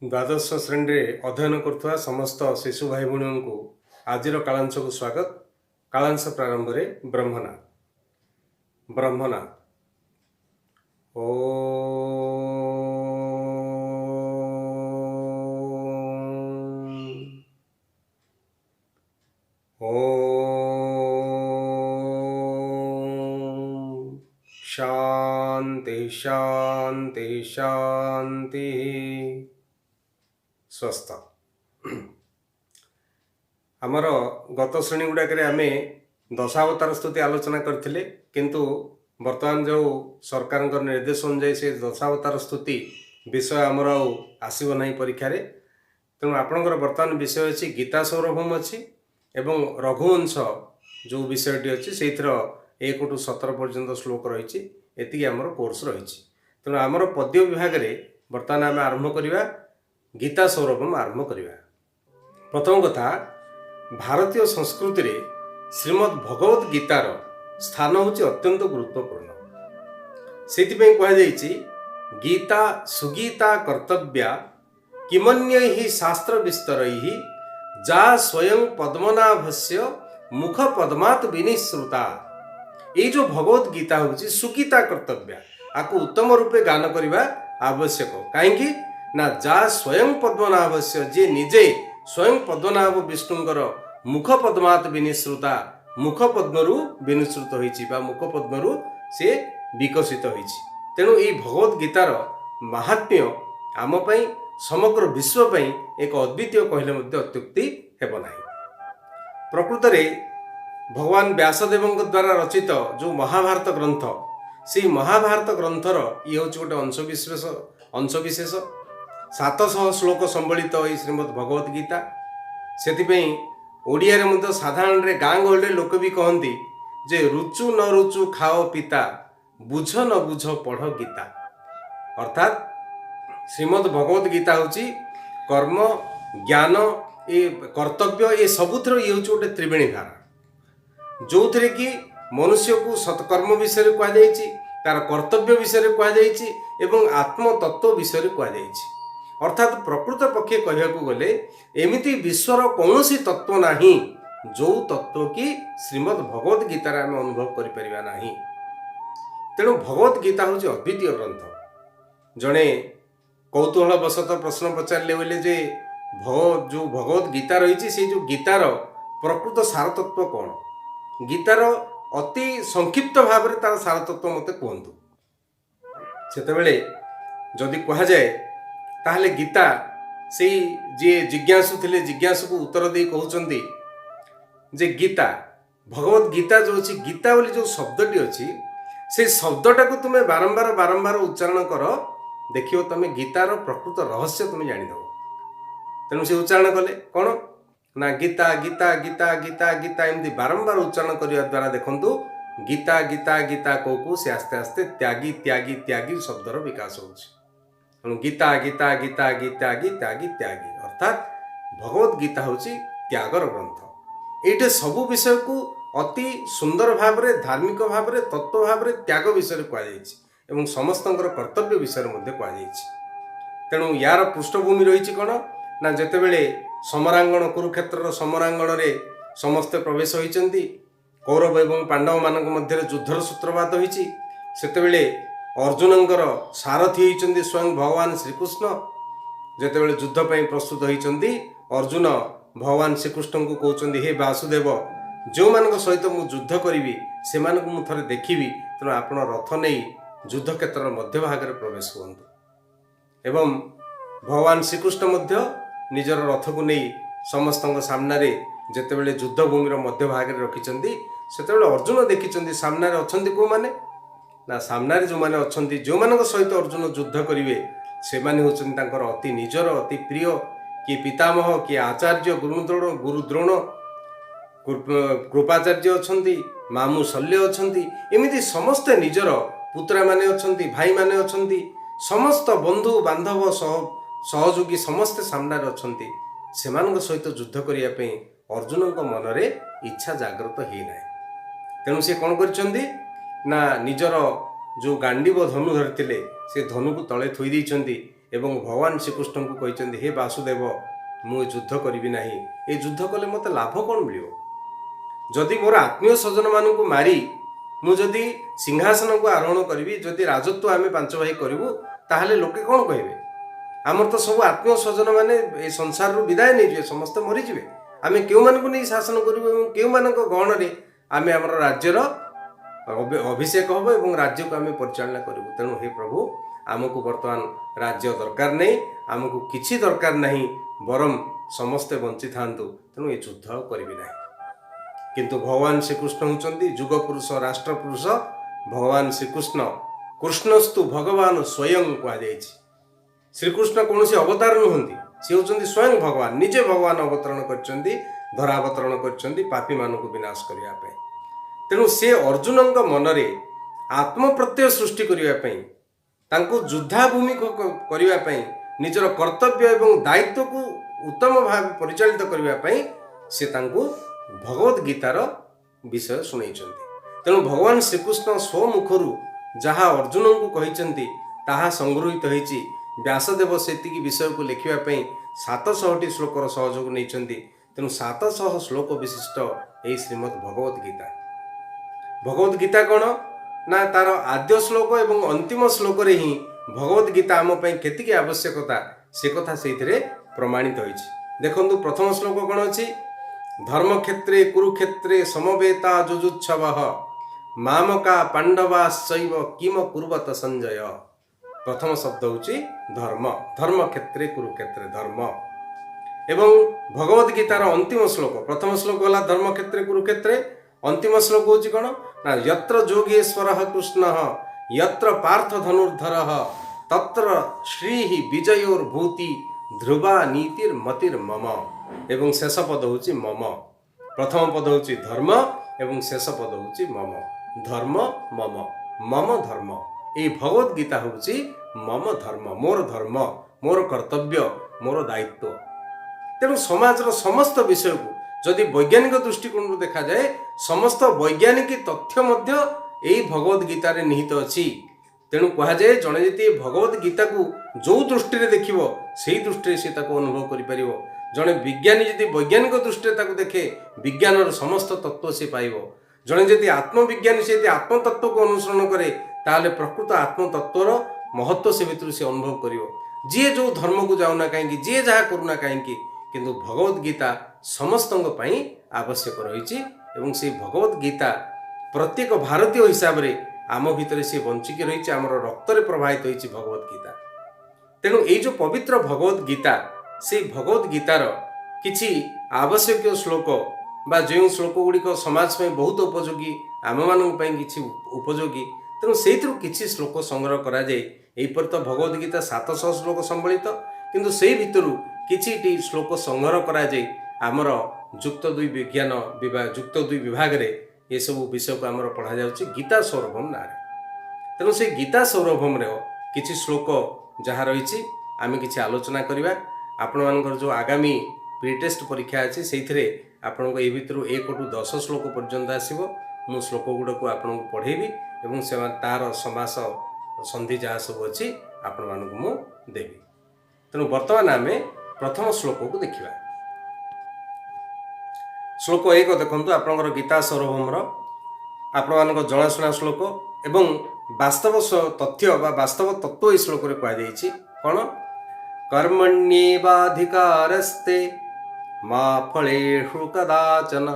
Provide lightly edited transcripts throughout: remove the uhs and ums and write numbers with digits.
द्वादश श्रेणी अध्ययन करुवा समस्त शिशु भाई भूणी को आज कालांश को स्वागत। कालांश प्रारंभ रे ब्रह्मनाथ ब्रह्मनाथ ओ शांति शांति शांति स्वस्थ। आमर गत श्रेणी गुड़ाक आम दशावतार स्तुति आलोचना करथिले, किंतु वर्तमान जो सरकार निर्देश अनुसार से दशावतार स्तुति विषय आमर आसब ना परीक्षा रे। तेणु आपणकर वर्तमान विषय अच्छी गीता सौरभम अच्छी एवं रघुवंश जो विषयटी अच्छी से 1 टू 17 पर्यंत श्लोक रही एति आमर कोर्स रही। तेणु आमर पद्य विभाग रे वर्तमान आम आरंभ करवा गीता सौरभम आरंभ करवा। प्रथम कथा, भारतीय संस्कृति रे श्रीमद् भगवत गीतार स्थान होची अत्यंत गुरुत्वपूर्ण। सेतिपई कहा जायछि गीता सुगीता कर्तव्या किमन्यैहि शास्त्र विस्तरैहि जा स्वयं पद्मनाभस्य मुख पद्मात् विनिश्रुता। ये जो भगवत गीता होची सुगीता कर्तव्या, आकु उत्तम रूपे गान करवा आवश्यक। काहेकि ना जा स्वयं पद्मनाभस्य, जे निजे स्वयं पद्मनाभ विष्णुंकर मुख पद्मात् विनिश्रुता, मुख पद्मरु विनिश्रुत होइछि बा मुख पद्मरु से विकसित होइछि। तेणु ये भगवत गीतार महात्म्य आम पई समग्र विश्व पई एक अद्वितीय कहले मध्य अत्युक्ति हेब नाही। प्रकृत रे भगवान व्यासदेव द्वारा रचित जो महाभारत ग्रंथ, से महाभारत ग्रंथर ये हूँ गोटे अंशविशेष 700 श्लोक संबलित ये श्रीमद् भगवत गीता। से ओडिया रे मध्य साधारण रे गाँ गहले लोक भी कहती जे रुचु न रुचु खाओ पिता, बुझ न बुझ पढ़ गीता। अर्थात श्रीमद् भगवत गीता हूँ कर्म ज्ञान ये कर्तव्य ये सबुथर ये हूँ गोटे त्रिवेणी धारा, जो थे कि मनुष्य को सत्कर्म विषय कहुई, तार कर्तव्य विषय कहुई एवं आत्मतत्व विषय कहुई। अर्थात प्रकृत पक्षे कहू गले एमिति विश्वर कौनसी तत्व नहीं जो तत्व कि श्रीमद् भगवत गीतार आम अनुभव करिपरिबा नहीं। तेणु भगवत गीता हूँ अद्वितीय ग्रंथ। जड़े कौतूहलवशतः प्रश्न पचारे बोले जे जो भगवत गीता रही से जो गीतार प्रकृत सारतत्व कौन, गीतार अति संक्षिप्त भाव में तार सारतत्व मत कहतु। से जदि कह जाए ताहले गीता से जे जिज्ञासु थे जिज्ञासु को उत्तर दे कहते जे गीता भगवत गीता जो अच्छी गीता बोली जो शब्दटी अच्छी से शब्दटा को तुम्हें बारंबार बारंबार उच्चारण कर, देखियो तुम्हें गीतार प्रकृत रहस्य तुम्हें जानीदेव। तेणु से उच्चारण कले कौन ना गीता गीता गीता गीता गीता एमती बारंबार उच्चारण करने द्वारा देखंतु गीता गीता गीता को से आस्ते आस्ते त्यागी त्यागी त्यागी शब्दर विकास होछि। गीता गीता गीता गीता त्यागी त्यागी अर्थात भगवत गीता होछि त्यागर ग्रंथ। ये सबु विषय को अति सुंदर भाव में धार्मिक भाव में तत्व भाव में त्याग विषय कहुई समस्तंकर कर्तव्य विषय कहुई। तेणु यार पृष्ठभूमि रही कौन ना जितेबले समरांगण कुरुक्षेत्र समरांगण रे समस्ते प्रवेश होइचंती, कौरव एवं पांडव मानक मध्य युद्धर सूत्रपात होइछि। सेतेबेले अर्जुनंकर सारथी होइचंती स्वयं भगवान श्रीकृष्ण। जेतेबेले युद्ध पई प्रस्तुत होइचंती अर्जुन भगवान श्रीकृष्ण को कहउचंती हे वासुदेव, जो मानक सहित मु युद्ध करिवि से मानक मु थरे देखिबि, तेणु आपण रथ नै युद्ध क्षेत्र मध्य भाग रे प्रवेश करंतु। एवं भगवान श्रीकृष्ण मध्य निजर रथ को नहीं समस्त सामना रे जेतेबेले युद्ध भूमि मध्य भाग में रखिंट से अर्जुन देखिं सामने अच्छा कौ मैंने ना सामने जो मैंने अच्छा जो मान सहित अर्जुन युद्ध करेंगे से होकर अति निजर अति प्रिय, किए पितामह किए आचार्य गुरुद्रोण कृपाचार्य अच्छा मामू शल्य अच्छा एमती समस्ते निजर पुत्रा माने अच्छा भाई माने अच्छा समस्त बंधु बांधव सहयोगी समस्ते सामने अच्छा से सहित युद्ध करने अर्जुन मन रे इच्छा जागृत होना। तेणु से कौन कर निजर जो गांडीव धनु धरते से धनु को तले थोई ଏବଂ ଭଗବାନ ଶ୍ରୀକୃଷ୍ଣ को कहते हे वासुदेव मु युद्ध करी ना ये युद्ध कले मत लाभ कौन मिल जदि मोर आत्मीय स्वजन मान मारी मुझे सिंहासन को आरोहण करी जदि राजत्व आम पांच भाई करूँ ताहले लोके कौन कहे आमर तो सब आत्मीय स्वजन मैंने ये संसार विदाय नहीं जाए समस्त मरीजे आम क्यों नहीं शासन करूँ क्यों गहन में आम आम राज्यर अभिषेक हम और राज्य को आम परिचालना करूँ तेणु हे प्रभु आमको बर्तमान राज्य दरकार नहीं आमको किसी दरकार नहीं बरम समस्ते बंची था तेणु ये युद्ध करी ना किंतु भगवान श्रीकृष्ण होती जुग पुरुष राष्ट्र पुरुष भगवान श्रीकृष्ण कृष्णस्तु भगवान स्वयं कहुई श्रीकृष्ण कौन से अवतार नुहति सी होती स्वयं भगवान निजे भगवान अवतरण कर धरावतरण कर पापी मान को विनाश करने तेणु से अर्जुन मनरे आत्म प्रत्यय सृष्टि करने युद्धाभूमि करने निजर कर्तव्य एवं दायित्व को उत्तम भाव परिचालित करने से भगवद गीतार विषय शुणई तेणु भगवान श्रीकृष्ण स्वमुखर जहाँ अर्जुन को कहते ताहा संगृहित होती व्यासदेव से विषय को लिखापी 700 श्लोकर सहयोग नहीं तेणु 700 श्लोक विशिष्ट यही श्रीमद् भगवद गीता कौन ना तार आद्य श्लोक एवं अंतिम श्लोक रे ही भगवद गीता आम केतिकी आवश्यकता से कथा से प्रमाणित होइछि देखंतु प्रथम श्लोक कौन अच्छी धर्म क्षेत्रे कुरुक्षेत्रे समवेता जुजुत्सव मामका पांडवाश्चैव किम कुर्वत संजय प्रथम शब्द होची धर्म धर्म क्षेत्रे कुरुक्षेत्रे धर्म एवं भगवद गीतार अंतिम श्लोक प्रथम श्लोक वाला धर्म क्षेत्रे कुरुक्षेत्रे अंतिम श्लोक होची कौन ना यत्र जोगेश्वरः कृष्णः यत्र पार्थ धनुर्धरः तत्र श्री विजयोर्भूति ध्रुवा नीतिर्मतिर्मम एवं शेष पद होची मम प्रथम पद होची धर्म एवं शेष पद होची मम धर्म मम मम धर्म ये भगवद गीता होची मम धर्म मोर कर्तव्य मोर दायित्व तेणु समाजर समस्त विषय को जदि वैज्ञानिक दृष्टिकोण देखा जाए समस्त वैज्ञानिक तथ्य मध्य यही भगवद गीतार निहित अच्छी तेणु कह जाए जड़े जी भगवद गीता को जो दृष्टि देखिबो से दृष्टि से अनुभव कर जड़े विज्ञानी जदि वैज्ञानिक दृष्टि देखे विज्ञान समस्त तत्व से पाइब जड़े जदि आत्मविज्ञानी से आत्मतत्व को अनुसरण करे ताहले प्रकृत आत्मतत्वर महत्व से भितर से अनुभव करियो जी जो धर्म को जाऊना कहीं जी जहाँ करूना कहीं किंतु भगवद गीता समस्त आवश्यक रही से भगवद गीता प्रत्येक भारतीय हिसाब से आम भितर से बंचिक रही आम रक्त प्रवाहित होती भगवद गीता तेणु ये जो पवित्र भगवद गीता से भगवद गीतार किछि आवश्यक श्लोक बा जो श्लोक गुड़िक समाज में बहुत उपयोगी आम मान किछि उपयोगी तेणु से किछि श्लोक संग्रह करा जाए यहीपर तो भगवद गीता 700 श्लोक संबलित किंतु से भितर किछि श्लोक संग्रह करा जाए आमर जुक्त दुई विज्ञान विभाग जुक्त दुई विभाग रे ये सब विषय को आमर पढ़ा जाउछि गीता सौरभम ना तेणु से गीता सौरभम रे किछि श्लोक जहाँ रही आम किछि आलोचना करवा आपण मानकर जो आगामी प्री टेस्ट परीक्षा अच्छी से आपण को भितर 1 टू 10 श्लोक पर्यंत आसो मु श्लोक गुड़ा को आपन को पढ़ेबी एवं से तार समास संधि जहाँ सब अच्छी आपण मान को मु देवी तेणु वर्तमान आम प्रथम श्लोक को देखा श्लोक 1 देखु आपंकर गीता सौरभम आपण मान जनाशुना श्लोक एवं वास्तव तथ्य बा वास्तव तत्व इस श्लोक में कहुई कौन कर्मण्येवाधिकारस्ते मा फलेषु कदाचन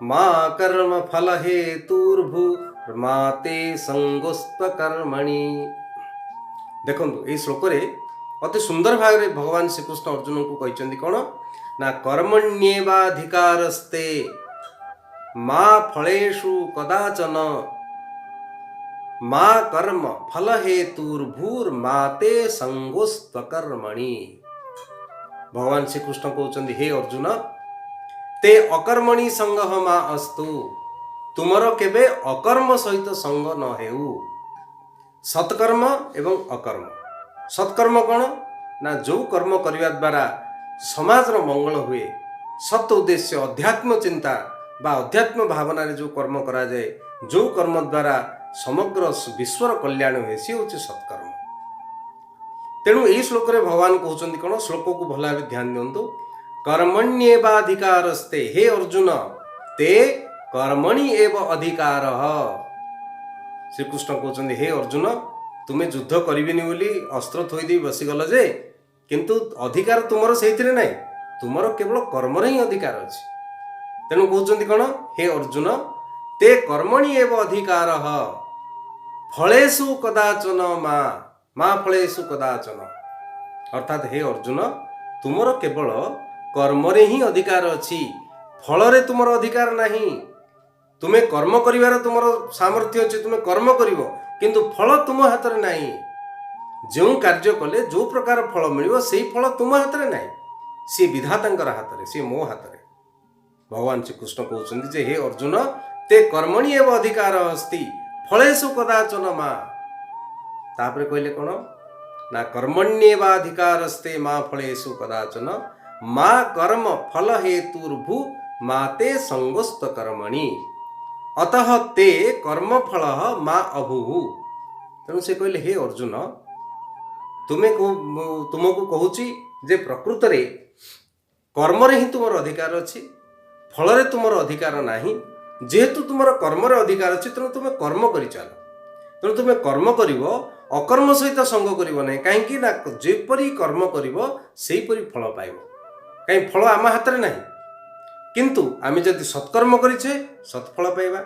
मा कर्म फल हेतुर्भुर्मा ते संगोस्त्वकर्मणि देखो ये श्लोक अति सुंदर भाव में भगवान श्रीकृष्ण अर्जुन को कहते कौन ना कर्मण्येवाधिकारस्ते मा फलेषु कदाचन मा कर्म फल हेतुर्भुर्मा ते संगोस्त्वकर्मणि भगवान श्रीकृष्ण कहते हे अर्जुन ते अकर्मणि संग मा अस्तु तुमर केबे अकर्म सहित संग न हेउ सत्कर्म एवं अकर्म सत्कर्म कौन ना जो कर्म करने द्वारा समाजर मंगल हुए सत उद्देश्य अध्यात्म चिंता बा अध्यात्म भावना जो कर्म करा जाए जो कर्म द्वारा समग्र विश्वर कल्याण हुए सी हूँ सत्कर्म तेणु यही श्लोक रे भगवान कहते कौन श्लोक को भल भाव ध्यान दिंतु कर्मण्येवाधिकारस्ते हे अर्जुन ते कर्मणि एव अधिकार श्रीकृष्ण कहते हे अर्जुन तुम्हें युद्ध करिबिनी बोली अस्त्र थोईदे बसीगल जे किंतु अधिकार तुमर से ना तुमर केवल कर्म ही अधिकार अच्छी तेणु कहते कौन हे अर्जुन ते कर्मणि एव अधिकार फलेषु कदाचन माँ फलेषु कदाचन अर्थात हे अर्जुन तुमर केवल कर्म ही अधिकार अच्छी फल रे तुमर अधिकार नहीं तुम्हें कर्म करिवार तुमर सामर्थ्य अच्छी तुम्हें कर्म करिवो किंतु फल तुम हाथ में नहीं जो कार्य कले जो प्रकार फल मिलिबो सेही फल तुम हाथ में नहीं सी विधातांकर हाथ में सी मो हाथ में भगवान श्री कृष्ण कहते जे हे अर्जुन ते कर्मणि एव अधिकार अस्ति फलेषु कदाचन माँ तापरे कहले कौन ना कर्मण्येवाधिकारस्ते माँ फलेषु कदाचन माँ कर्म फल हेतुर्भु माते संगोस्त कर्मणि अतः ते कर्म फल माँ अभुहु तेणु से कहले हे अर्जुन तुमको कहूची जे प्रकृत रे कर्म रे ही तुमर अधिकार अच्छी फल रे तुमर अधिकार नाही जेहेतु तुमर कर्म रे अधिकार अच्छी तेणु तुम कर्म कर चल तेणु तुम कर्म करिवो अकर्म सहित संग करिवो नहीं कहीं ना जेपरी कर्म करिवो सेहीपरी फल पाइबो कहीं फल आम हाथ में नहीं किंतु आम जदि सत्कर्म करिछे सत्फल पाइबा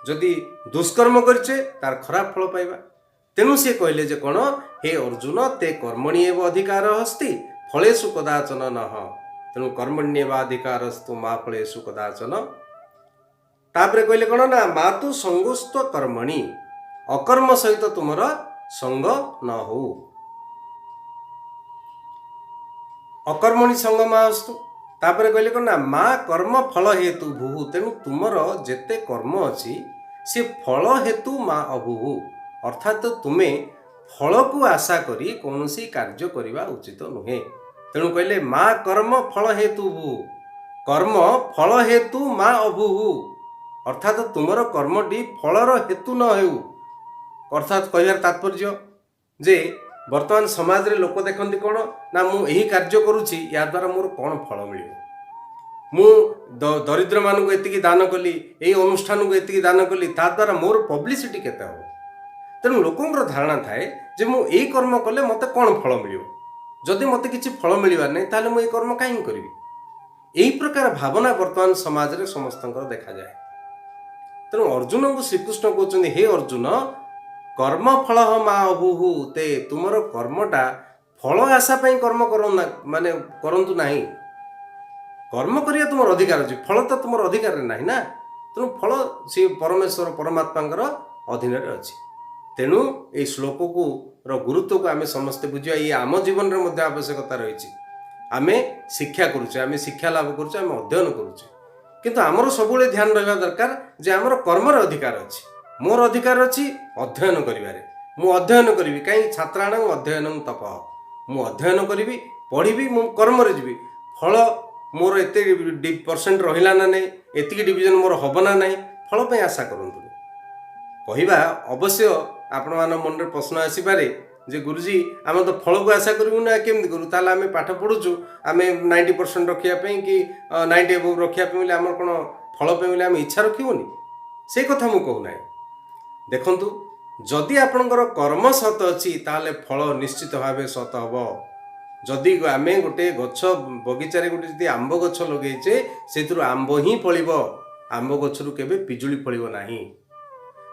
जदि दुष्कर्म करिछे तार खराब फल पाइबा तेणु से कहले जे कौन हे अर्जुन ते कर्मणि एव अधिकार अस्ति फलेषु कदाचन नः तेणु कर्मण्येवाधिकारस्तु माँ फलेषु कदाचन तापरे कहले कौन ना मातु संगोस्त कर्मणि अकर्म सहित तुमर संग न हो अकर्मणि संग मास्तु तापरे कहले कौन ना माँ कर्म फल हेतु भूहु तेणु तुमर जेते कर्म अच्छी से फल हेतु माँ अभुहु अर्थात तुम्हें फल को आशा करी कौन सी कार्य करने उचित नुहे तेणु कहले माँ कर्म फल हेतु भू कर्म फल हेतु माँ अभुहु अर्थात तुमर कर्मटी फलर हेतु न हो अर्थात कह तात्पर्य जे वर्तमान समाज रे लोक देखते कौन ना मु यही कार्य करुच्ची या द्वारा मोर कौन फल मिल मु दरिद्र मानक एतिकी दान कली यही अनुष्ठान को एतिकी दान कली ता द्वारा मोर पब्लिसिटी केते हो तेणु लोकंर धारणा थाए जे मु यही कर्म कले मते कौन फल मिल जदि मते किछि फल मिलवार नहीं ताले मु कर्म कहीं करी यही प्रकार भावना वर्तमान समाज रे समस्तंकर देखा जाए तेणु अर्जुन को श्रीकृष्ण कहते हे अर्जुन कर्म फल माँ अभुहु ते तुमर कर्मटा फल आशा कर्म माने करंतु नहीं कर्म करिया तुमर अधिकार अच्छी फल तो तुमर अधिकार नहीं ना तेणु फल सी परमेश्वर परमात्मा अधीन अच्छी तेणु ये श्लोक को गुरुत्व को आम समस्ते बुझा ये आम जीवन में आवश्यकता रही आम शिक्षा करुचे आम शिक्षा लाभ करुचे आम अध्ययन करुचे किंतु आमर सब ध्यान रहा दरकार जे आमर कर्मर अधिकार अच्छी मोर अधिकार अच्छी अध्ययन करिबारे मु अध्ययन करी कहीं छात्राण अध्ययन तप मु अध्ययन करी पढ़ी मु कर्म जी फल मोर एत परसेंट रहा ना नहीं एतिकी डिविजन मोर हम ना नहीं फल पे आशा करूँ कहवा अवश्य आपण मान मन में प्रश्न आसीपे जे गुरुजी आम तो फल को आशा करूँ ना केमती करूँ ताल आम पाठ पढ़ुचु आम 90% रखापी कि 90 एबव रखापी आम कौन फल पे आम इच्छा रखनी से कथा मु कहूना देखंतु जदि आपणकर कर्म सत अच्छी ताले फल निश्चित भाव सत हम जदि आम गोटे गछ बगीचारे गोटे जदि आंब गछ लगेचे से आंब ही फल आंब गछरु केबे पिजुली फल नहीं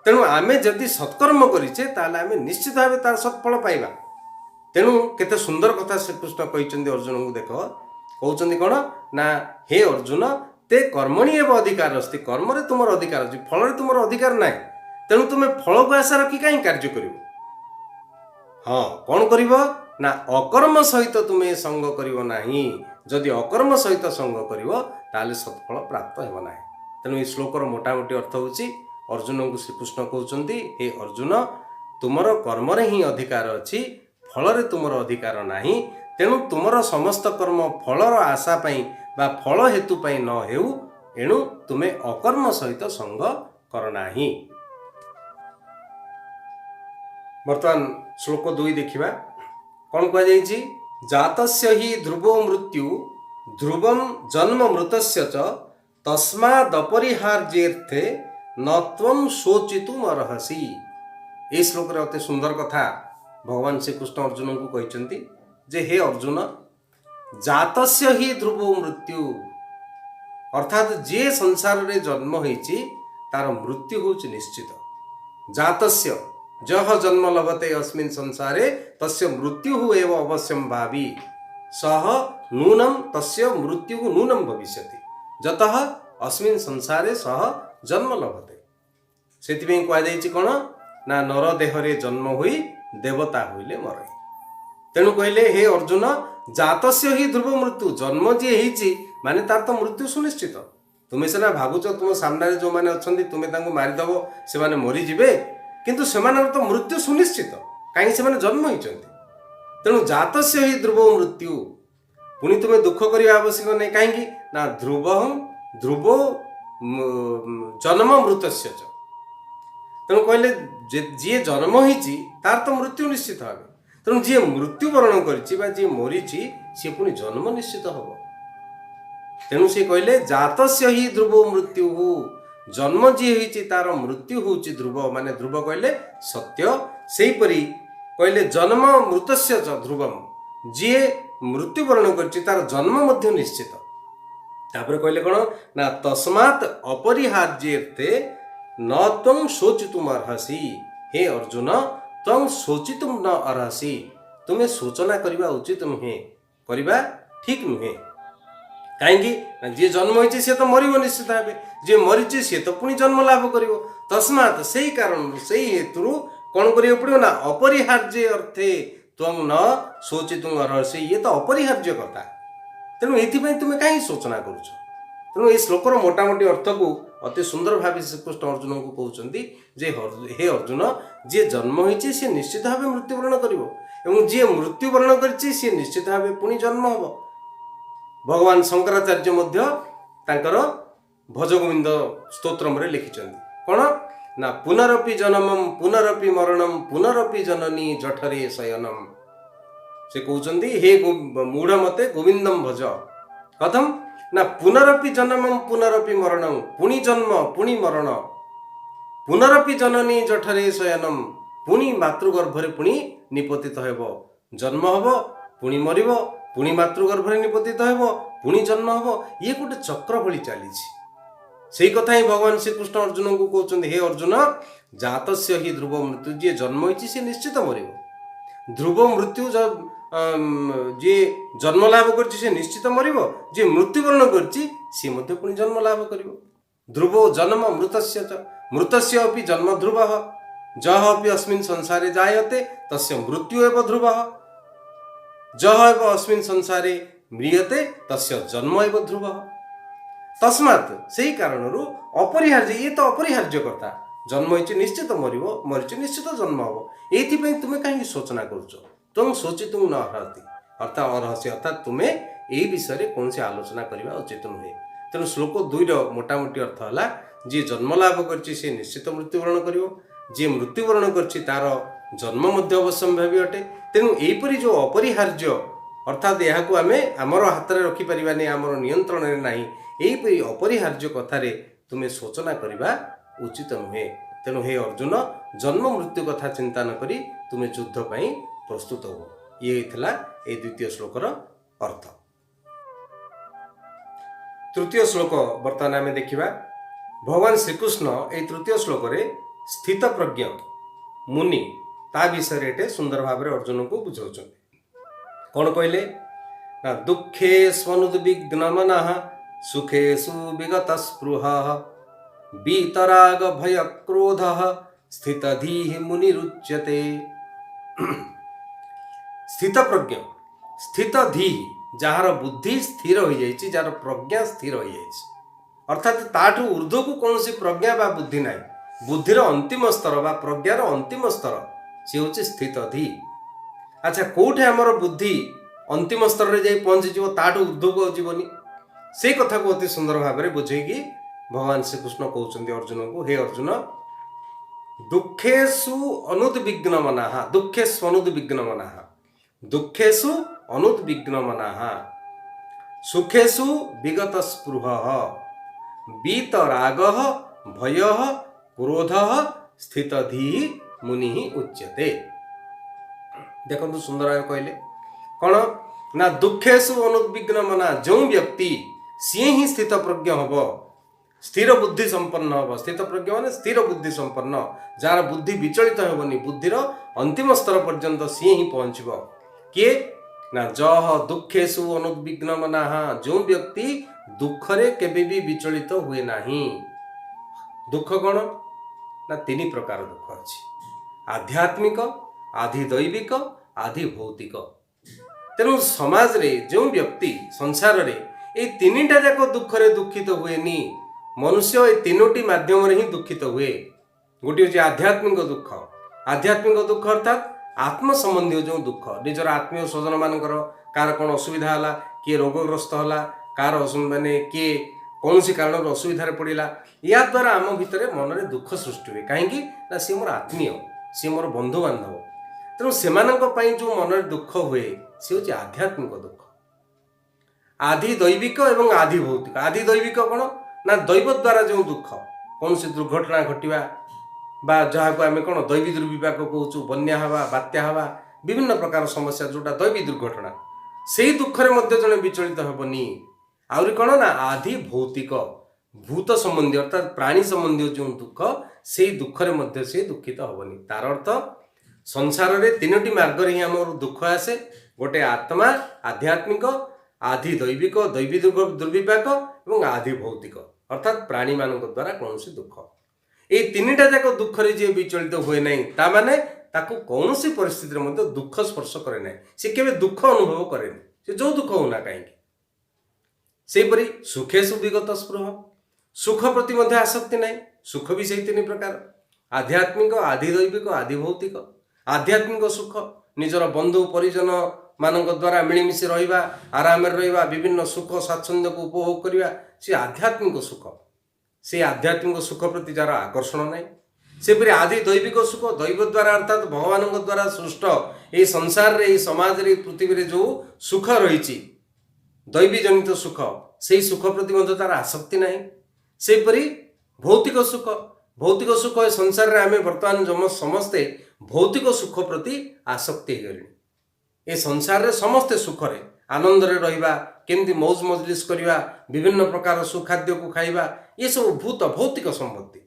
तेणु आम जदि सत्कर्म करिचे ताले आम निश्चित भाव तार सत्फल पाइबा तेणु केते सुंदर कथा श्रीकृष्ण कहते अर्जुन को देख कहते कौन ना हे अर्जुन ते कर्मणि एव अधिकार अस्ति कर्म रे तुमर अधिकार अछि फल रे तुमर अधिकार नाही तेणु तुम्हें फल को आशा रखी कहीं कार्य कर हाँ कौन कर ना अकर्म सहित तुम्हें संग करना जदि अकर्म सहित संग कर सत्फल प्राप्त होना तेणु ये श्लोकर मोटामोटी अर्थ होची अर्जुन को श्रीकृष्ण कहते हे अर्जुन तुमर कर्म ही अधिकार अच्छी फल रे तुमर अधिकार नाही तेणु तुमर समस्त कर्म फलर आशा पाई बा फल हेतु पाई न हेउ एणु तुम्हें अकर्म सहित संग करना ही। वर्तमान श्लोक 2 देखिबा कौन कहुଯାଇଛି जातस्य हि ध्रुवो मृत्यु ध्रुवम जन्म मृतस्य च तस्मादपरिहार्येर्थे न त्वं शोचितुम अर्हसि। ए श्लोक रे अति सुंदर कथा भगवान श्रीकृष्ण अर्जुन को कहते जे हे अर्जुन जातस्य हि ध्रुवो मृत्यु अर्थात जे संसार रे जन्म होइछि तार मृत्यु होछि निश्चित। जातस्य जह जन्म लभते अस्मिन् संसारे तस्य मृत्यु एव अवश्यम भावी सह नूनम तस्य मृत्यु नूनम भविष्यति जतः अस्मिन् संसारे सह जन्म लभते। सेतिबें कह जाइछि कोन ना नर देह रे जन्म होई देवता होइले मरे। तेणु कहले हे अर्जुन जातस्य ही ध्रुव मृत्यु जन्म जी हेछि माने तार तो मृत्यु सुनिश्चित। तुम्हें सिना भावुच तुम सामने जो माने अछंती तुम्हें तांको मारिदब से माने मरी जिवे किंतु सेमानर तो मृत्यु सुनिश्चित कहीं से माने जन्म होइचंती। तेणु जातस्य ही ध्रुव मृत्यु पुणी तुम्हें दुख करने आवश्यक नहीं कहीं ना ध्रुव ध्रुव जन्म मृतस्य च। तेणु कहले जी जन्म होइछि तार तो मृत्यु निश्चित हे। तेणु जी मृत्युवरण कर मरी सी पुणी जन्म निश्चित हम। तेणु सी कहले जातस्य ही ध्रुव मृत्यु जन्म जी होइछि तार मृत्यु होउछि ध्रुव माने ध्रुव कहले सत्य। सेहीपरि कहले जन्म मृतस्य च ध्रुवम जी मृत्युवरण करछि तार जन्म मध्य निश्चित। तापर कहले कोन ना तस्मात् अपरिहार्येर्थे न त्वं शोचितुम अर्हसि। हे अर्जुन त्वं शोचितुम न अर्हसि तुम्हें सूचना करवा उचित नुहे करवा ठीक नुहे। कहीं जी जन्म होइछि से तो मरिबो निश्चित भावे जे मरिछि से तो पुणी जन्म लाभ करिवो। तस्मात् सेही कारण सेही हेतु कौन करियो पड़ियो ना अपरिहार्य अर्थे त्वं न शोचितुम अर्हसि। ये तो अपरिहार्य कथा। तेणु एथिपई तुम्हें कहीं सूचना करुछ। तेणु ये श्लोकर मोटामोटी अर्थ को अति सुंदर भाव श्रीकृष्ण अर्जुन को कहते जे हे अर्जुन जी जन्म होइछि से निश्चित भाव मृत्युवरण करिवो एवं जी मृत्युवरण करछि से निश्चित भाव पुणी जन्म हब। भगवान शंकराचार्य मध्य तांकर भजगोविंद स्तोत्रम रे लिखिछन्ति कोन ना पुनरपि जन्मम पुनरपि मरणम पुनरपि जननी जठरे शयनम। से कहउछन्ति हे मूढ़ मते गोविंदम भज कथम ना पुनरपि जन्मम पुनरपि मरणम पुणी जन्म पुणी मरण पुनरपि जननी जठरे शयनम पुणी मातृगर्भरे पुणी निपतित हेबो। जन्म हबो पुणी मरिबो पुणी मातृगर्भरे निपतित हेबो पुणी जन्म हबो। ये गोटे चक्र भली चलीछि। सेही कथा ही भगवान श्रीकृष्ण अर्जुन को कहते हे अर्जुन जातस्य ही ध्रुव मृत्यु जी जन्म होइछि से निश्चित मरिबो। ध्रुव मृत्यु जी जन्म लाभ करछि से निश्चित मरिबो जे मृत्युवरण करछि से मध्य पुणी जन्म लाभ करिवो। ध्रुवो जन्म मृतस्य च मृतस्य अपि जन्म ध्रुवः जह अपि अस्मिन् संसारे जायते तस्य मृत्यु एव ध्रुवः जह एव अस्मिन् संसारे म्रियते तस्य जन्म एव ध्रुवः। तस्मात् सेही कारणरू अपरिहार्य ये तो अपरिहार्य कथा जन्म होइछि निश्चित मरिबो मरिछि निश्चित जन्म हबो। एथिपई तुमे काहे सूचना करूछ तुम सोचितुम न अर्हति अर्थात अर्हसि अर्थात तुम्हें यही विषय में कौन से आलोचना करने उचित नुहे। तेणु श्लोक 2 मोटामोटी अर्थ है जी जन्म लाभ करछि से निश्चित मृत्युवरण करिवो जी मृत्युवरण करछि तार जन्म मध्य अवश्यम्भावी अटे। तेणु एहीपरि जो अपरिहार्य अर्थात यहाँ आम आमर हाथ में रखिपारे आमर नियंत्रण में ना यहीपरि अपरिहार्य कथार तुम्हें सूचना करने उचित नुहे। तेणु हे अर्जुन जन्म मृत्यु कथा चिंता न करी तुम्हें युद्ध पाई प्रस्तुत हो। ये थिला ए द्वितीय श्लोकर अर्थ। तृतीय श्लोक बर्तमान आम देखा भगवान श्रीकृष्ण ए तृतीय श्लोक स्थित प्रज्ञ मुनि ता विषय सुंदर भाव अर्जुन को बुझाऊँ। कौन कहले ना दुखे स्वनुद्विग्नमना सुखेषु विगत स्पृह वीतराग भय क्रोध स्थितधीः मुनिरुच्यते। स्थित प्रज्ञ स्थित धी जार बुद्धि स्थिर हो जाइए जार प्रज्ञा स्थिर हो जाइए अर्थात ताठू ऊर्ध्व को कौन सी प्रज्ञा बा बुद्धि ना बुद्धिर अंतिम स्तर बा प्रज्ञार अंतिम स्तर सी हूँ स्थित धी। अच्छा कौटे आमर बुद्धि अंतिम स्तर में जाई पहुँची ताठू ऊर्ध्व को जीवनी से कथा को अति सुंदर भाव में बुझेगी भगवान श्रीकृष्ण कहते अर्जुन को हे अर्जुन दुखेषु अनुद्विग्न मना दुखेषु अनुद्विग्न मना दुखेषु अनुद्विग्नमनाः सुखेषु विगत स्पृह वीतरागः भयः क्रोधः स्थितधि मुनि उच्यते। देखो सुंदर भाव कहले कौन ना दुखेषु अनुद्विग्नमना जो व्यक्ति सी ही स्थित प्रज्ञ हम स्थिर बुद्धि संपन्न हम स्थित प्रज्ञ माने स्थिर बुद्धि संपन्न जार बुद्धि विचलित हेबनी बुद्धिर अंतिम स्तर पर्यंत सी ही पहुंचब किए ना जह दुखेषु अनुद्विग्नमना जो व्यक्ति दुखरे केबे भी विचलित हुए नाही। दुख कौन ना तीन प्रकार दुख अच्छी आध्यात्मिक आधि दैविक आधि भौतिक। तेणु समाज रे जो व्यक्ति संसार रे ये तीनटा जाक दुखरे दुखित हुएनी मनुष्य ये तीनोटी माध्यम ही दुखित हुए। गोटे हूँ आध्यात्मिक दुख आध्यात्मिक दुख अर्थात आत्म संबंधी जो दुख निजर आत्मीय स्वजन मानकर कार कौन असुविधा है किए रोगग्रस्त है कार माने किए कौन सी कारण असुविधा पड़ा या द्वारा आम भितर मन में दुख सृष्टि हुए कहीं सी मोर आत्मीय सी मोर बंधु बांधव तेणु से जो मन में दुख हुए सी हूँ आध्यात्मिक दुख। आधि दैविक एवं आधि भौतिक आधि दैविक कौन ना दैव द्वारा जो दुख कौन सी दुर्घटना घटवा बा जहाँ को आम कौन दैवी दुर्विपाक कहूँ बन्या हवा बात्या हवा विभिन्न प्रकार समस्या जोटा दैवी दुर्घटना से दुखरे मध्य जड़े विचलित हेबनी। आउरी कौन ना आधि भौतिक भूत संबंधी अर्थात प्राणी संबंधी जो दुख से दुखरे मध्य से दुखित हेबनी। तार अर्थ संसार रे तीनोटी मार्ग रे हमर दुख आसे गोटे आत्मा आध्यात्मिक आधि दैविक दैवी दुर्विपाक एवं आधि भौतिक अर्थात प्राणी मान द्वारा कौन सी दुख ये तीनटा जाक दुखरे जी विचलित हुए ना ताने ताकू कौन सी परिस्थिति में दुख स्पर्श करे ना सी केवे दुख अनुभव करे से जो दुख होना कहीं सेपरी सुखेषु विगत स्पृह सुख प्रति मध्य आसक्ति ना सुख भी से तीन प्रकार आध्यात्मिक आधि दैविक आधि भौतिक। आध्यात्मिक सुख निजर बंधु परिजन मानक द्वारा मिलमिशि रहिबा आराम रहिबा विभिन्न सुख स्वाच्छंद्य को उपभोग करिबा से आध्यात्मिक सुख से आध्यात्मिक सुख प्रति जार आकर्षण ना सेपरी आदि दैविक सुख दैव द्वारा अर्थात भगवान द्वारा सृष्ट ये संसार रे समाज रे पृथ्वी रे जो सुख रही दैवी जनित सुख से सुख प्रति मध्य तार आसक्ति ना सेपरी भौतिक सुख संसार रे आमे वर्तमान जम समस्ते भौतिक सुख प्रति आसक्ति गले ए संसार रे समस्ते सुखरे आनंद रे रहिबा केमती मौज मजलिस करिबा विभिन्न प्रकार सुखाद्य को खाइबा ये सब भौतिक संपत्ति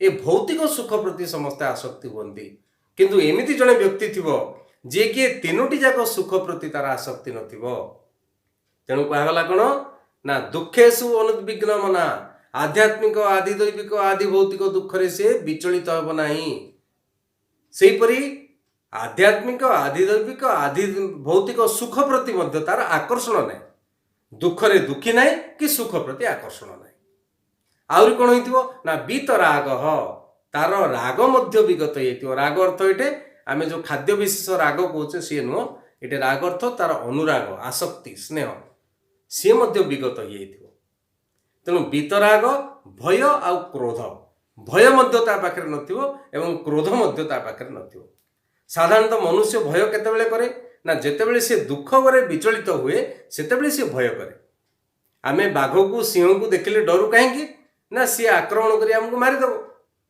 ए भौतिक सुख प्रति समस्ते आसक्ति हुअन्ति किंतु एमिति जने व्यक्ति थिबो जे कि तीनोटी जाक सुख प्रति तार आसक्ति नथिबो। तेणु कहगला कौन ना दुखेषु अनुद्विग्नमना आध्यात्मिक आदि दैविक आदि भौतिक दुखरे से विचलित हेब नाही। सेहीपरि आध्यात्मिक आदि दैविक आदि भौतिक सुख प्रति मध्य तार आकर्षण ना दुखरे दुखी ना कि सुख प्रति आकर्षण ना। आउरी कौन होइतिबो ना वीतराग तार राग मध्य विगत होइतिबो। राग अर्थ एटे आमे जो खाद्य विशेष राग कहूचे सी नुह एटे राग अर्थ तार अनुराग आसक्ति स्नेह सी मध्य विगत होइतिबो। तेणु वीतराग भय आउ क्रोध भय मध्य ता पाखरे नथिबो एवं क्रोध मध्य ता पाखरे नथिबो। साधारणतः मनुष्य भय केतेबेले करे ना जेतेबेले से दुख करे विचलित हुए सेतेबेले से भय करे। आमे बाघ को सिंह को देखिले डरू कहीं ना सी आक्रमण कर आमको मारिदेव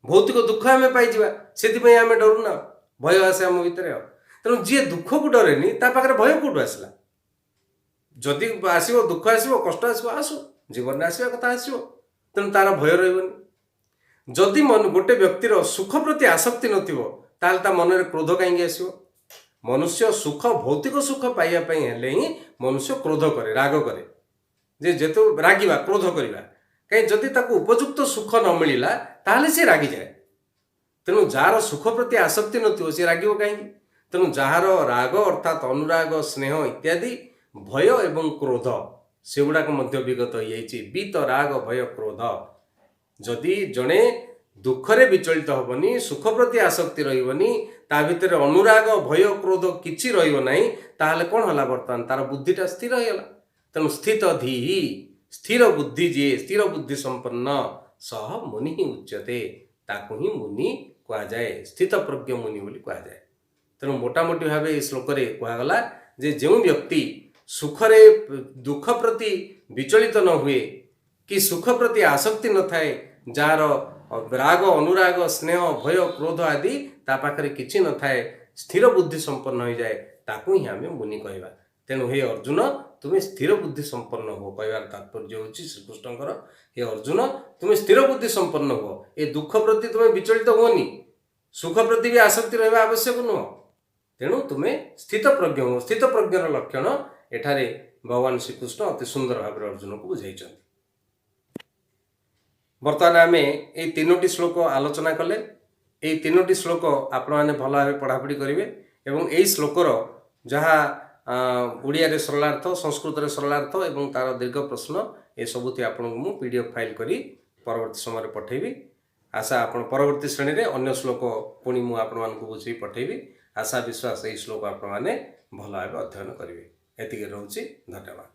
भौतिक दुख आम पाइबा से आम डरू ना भय आसे आम भितर। तेणु जी दुख को डरेनि ता पाखरे भय कौटू आसला जदि आसो दुख आसो कष्ट आसो आसु जीवन में आसवा कथा आसो तेणु तार भय रही। जदि मन गोटे व्यक्तिर सुख प्रति आसक्ति नथिबो ताल ता मन में क्रोध कहीं आसो। मनुष्य सुख भौतिक सुख पाइबापी हेले ही मनुष्य क्रोध करे राग करे जे जेतो रागिबा क्रोध करिबा कहीं जदि ताको उपयुक्त सुख न मिलला ताहले से रागी जाए। तेणु जार सुख प्रति आसक्ति नथिबो से रागिबो कहीं। तेणु जार राग अर्थात अनुराग स्नेह इत्यादि भय एवं क्रोध से गुड़ाक मध्य विगत होइछि वीत राग भय क्रोध। जदि जड़े दुखरे विचलित हेबनी सुख प्रति आसक्ति रहिबनी ता भितर अनुराग भय क्रोध किछि रहिबो नाही ताहले कोन हला वर्तमान तार बुद्धिटा स्थिर होइला। तेणु स्थित धीहि स्थिर बुद्धि जे स्थिर बुद्धि संपन्न सह मुनि ही उच्यते ताकू ही मुनि कह जाए स्थित प्रज्ञ मुनि बोली कह जाए। तेणु मोटामोटी भाव श्लोक कहगला जे जो व्यक्ति सुखरे दुख प्रति विचलित न हुए कि सुख प्रति आसक्ति न थाए जार राग अनुराग स्नेह भय क्रोध आदि ता पाखरे किछि न थाए स्थिर बुद्धि संपन्न हो जाए ताकू ही आम मुनि कहवा। तेणु हे अर्जुन तुम्हें स्थिर बुद्धि संपन्न हो कहवार तात्पर्य होची श्रीकृष्णकर हे अर्जुन तुम्हें स्थिर बुद्धि संपन्न हो ए दुख प्रति तुम्हें विचलित होनी सुख प्रति भी आसक्ति रहा आवश्यक नुह। तेणु तुम्हें स्थित प्रज्ञ हो स्थित प्रज्ञर लक्षण एठारे भगवान श्रीकृष्ण अति सुंदर भाव अर्जुन को बुझाई। बर्तमान आम ये तीनोटी श्लोक आलोचना कले ये तीनोटी श्लोक आपण मैंने भल भाव पढ़ापढ़ी करेंगे एवं यही श्लोकर जहाँ ओडिया सरलार्थ संस्कृत सरलार्थ एवं तार दीर्घ प्रश्न ये सबुति आपको मु पीडीएफ फाइल करी परवर्ती समय पठेबी। आशा आपण परवर्ती श्रेणी में अन्य श्लोक पुणी मु आपण मानक बुझे पठेबी। आशा विश्वास यही श्लोक आपण मैंने भल भाव अध्ययन करेंगे। एतिके रहउछि धन्यवाद।